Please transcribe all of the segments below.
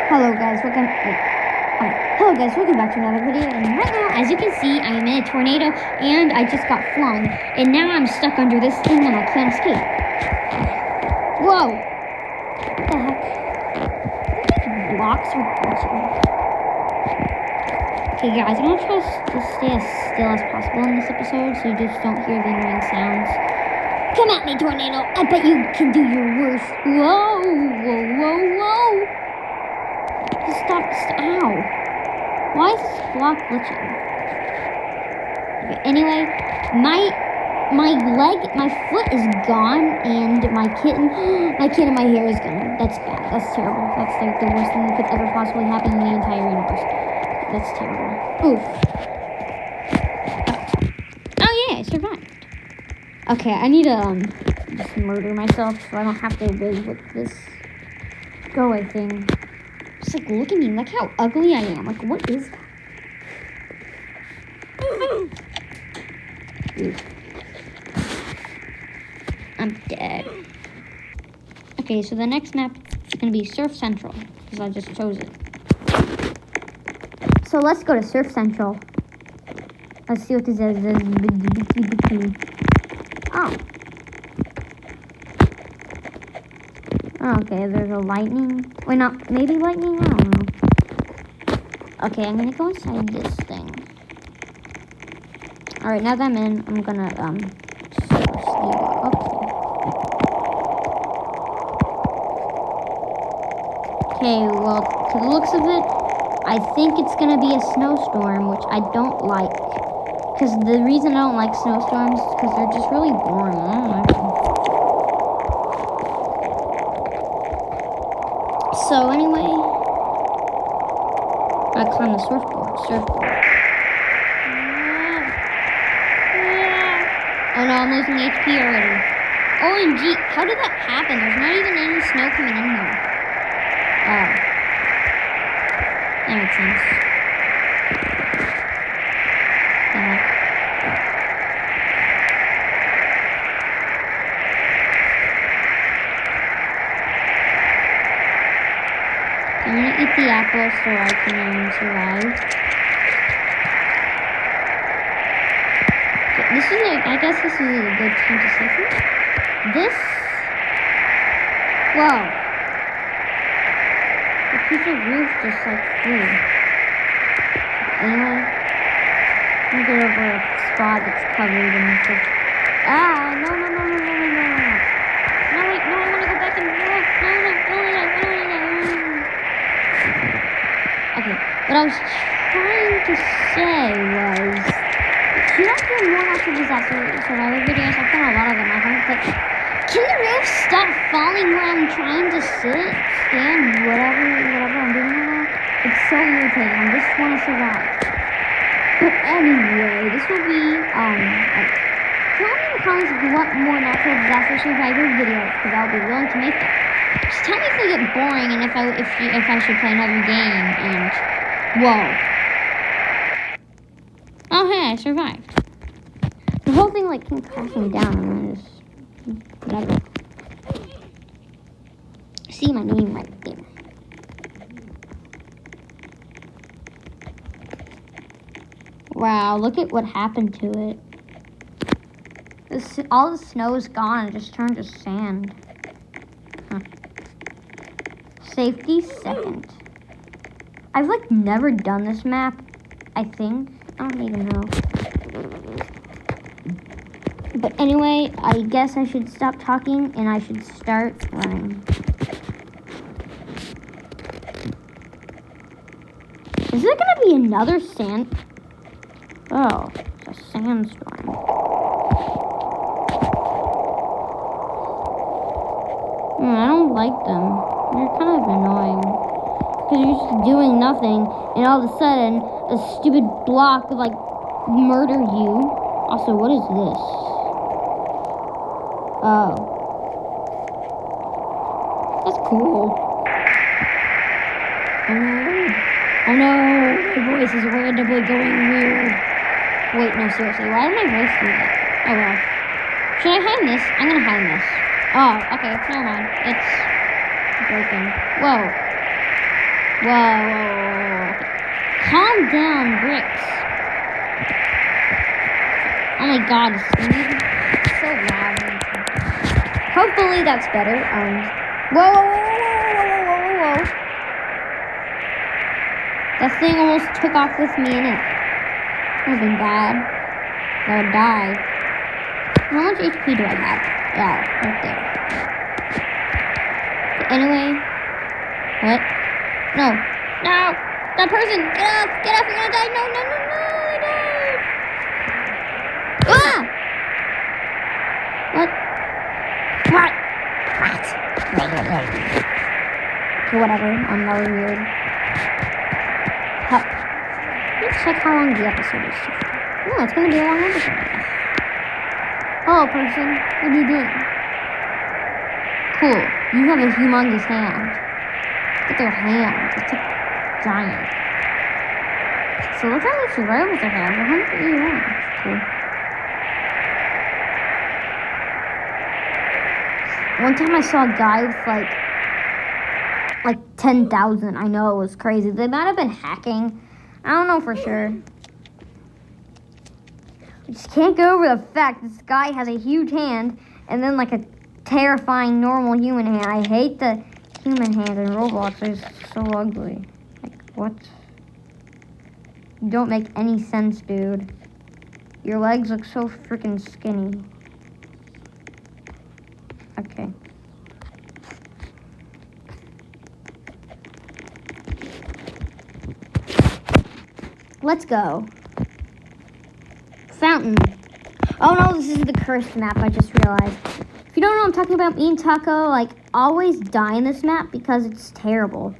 Hello guys, welcome back to another video. And right now, as you can see, I am in a tornado and I just got flung. And now I'm stuck under this thing and I can't escape. Whoa! What the heck? These blocks are glitching. Okay guys, I'm gonna try to stay as still as possible in this episode so you just don't hear the annoying sounds. Come at me, tornado! I bet you can do your worst. Whoa! Whoa, whoa, whoa! Stop, ow. Why is this block glitching? Okay, anyway, my foot is gone and my kitten and my hair is gone. That's bad. That's terrible. That's like the worst thing that could ever possibly happen in the entire universe. That's terrible. Oof. Oh yeah, I survived. Okay, I need to just murder myself so I don't have to live with this go away thing. Just like, look at me. Look how ugly I am. Like, what is that? I'm dead. Okay, so the next map is going to be Surf Central, because I just chose it. So let's go to Surf Central. Let's see what this is. Oh. Okay, there's a lightning. Wait, not maybe lightning? I don't know. Okay, I'm gonna go inside this thing. Alright, now that I'm in, I'm gonna Okay, well, to the looks of it, I think it's gonna be a snowstorm, which I don't like. Because the reason I don't like snowstorms is because they're just really boring. I don't like them. So anyway, I climb the surfboard. Oh no, I'm losing HP already. OMG, how did that happen? There's not even any snow coming in here. Oh. That makes sense. I'm gonna eat the apple so I can survive. I guess this is a good time to say something. Whoa. The piece of roof just like flew. Anyway, I'm gonna get over a spot that's covered in just. No. No, wait, no, I wanna go back and. No. Okay, what I was trying to say was, should I do more natural disaster survival videos? I've done a lot of them, I haven't, but can the roof stop falling where I'm trying to stand, whatever I'm doing right now? It's so irritating, I just want to survive. But anyway, this will be, tell me in the comments if you want more natural disaster survival videos, because I'll be willing to make them. Just tell me if they get boring and if I should play another game. And whoa! Oh hey, I survived. The whole thing like came crashing down, and I just whatever. See my name right there. Wow! Look at what happened to it. All the snow is gone. It just turned to sand. Huh. Safety second. I've like never done this map, I think. I don't even know. But anyway, I guess I should stop talking and I should start running. Is there gonna be another sand? Oh, it's a sandstorm. I don't like them. They're kind of annoying. Because you're just doing nothing, and all of a sudden, a stupid block would, like, murder you. Also, what is this? Oh. That's cool. Oh no, my voice is randomly going weird. Wait, no, seriously, why did my voice do that? Oh well. Should I hide this? I'm gonna hide this. Oh, okay, never mind. It's broken. Whoa. Whoa. Calm down, Bricks. Oh my god, it's so loud. Hopefully that's better. Whoa. That thing almost took off with me in it. That would have been bad. I would die. How much HP do I have? Yeah, right there. Anyway. What? No. That person! Get up! You're gonna die! No, I died! Ah! What? Okay, whatever. That was weird. Let's check how long the episode is. Oh, it's gonna be a long episode. Hello, person. What are you doing? Cool. You have a humongous hand. Look at their hand. It's like giant. So look how many survivors I have. 181. That's cool. One time I saw a guy with like 10,000. I know, it was crazy. They might have been hacking. I don't know for sure. I just can't get over the fact this guy has a huge hand and then like a terrifying normal human hand. I hate the human hand in Roblox. It's so ugly. Like, what? You don't make any sense, dude. Your legs look so freaking skinny. Okay. Let's go. Fountain. Oh no, this is the cursed map, I just realized. If you don't know what I'm talking about, me and Taco, always die in this map because it's terrible.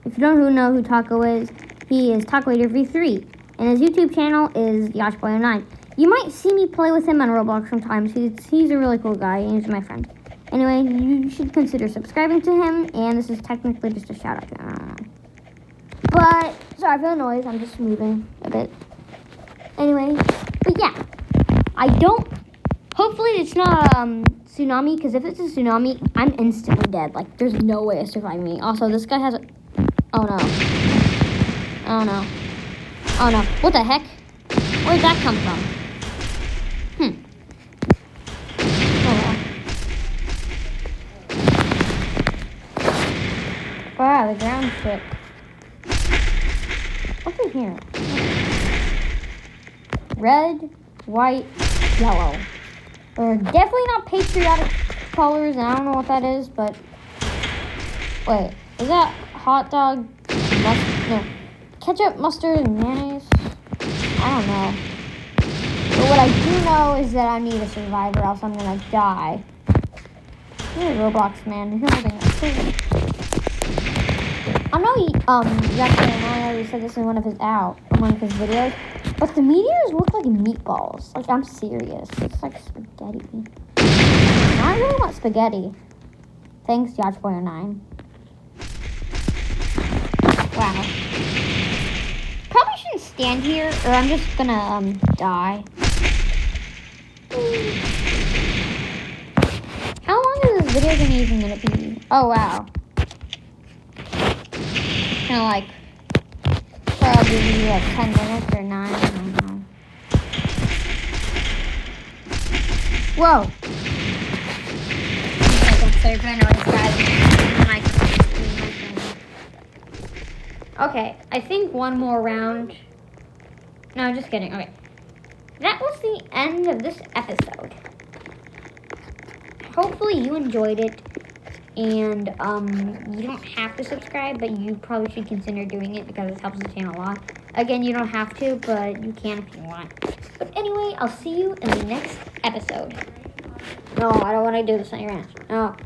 If you don't know who Taco is, he is Taco8v3. And his YouTube channel is YashBoy09. You might see me play with him on Roblox sometimes. He's a really cool guy, and he's my friend. Anyway, you should consider subscribing to him, and this is technically just a shout out to him. But, sorry for the noise, I'm just moving a bit. Anyway, but yeah, hopefully it's not a tsunami, because if it's a tsunami, I'm instantly dead. There's no way to survive me. Also, this guy has a, oh no, what the heck? Where did that come from? Wow, the ground shook. What's in here? Red, white, yellow. They're definitely not patriotic colors, and I don't know what that is, but... Wait, is that hot dog? No. Ketchup, mustard, and mayonnaise? I don't know. But what I do know is that I need a survivor, else I'm gonna die. You're a Roblox man. You're holding that crazy. I know I already said this in one of his videos, but the meteors look like meatballs. I'm serious. It's like spaghetti. I really want spaghetti. Thanks, YashBoy09. Wow. Probably shouldn't stand here, or I'm just gonna die. How long is this video even gonna be? Oh wow. Probably 10 minutes or 9, I don't know. Whoa! Sorry for the noise, guys. Okay, I think one more round. No, just kidding. Okay. That was the end of this episode. Hopefully you enjoyed it. And you don't have to subscribe, but you probably should consider doing it because it helps the channel a lot. Again, you don't have to, but you can if you want. But anyway, I'll see you in the next episode. No, I don't want to do this on your ass. No.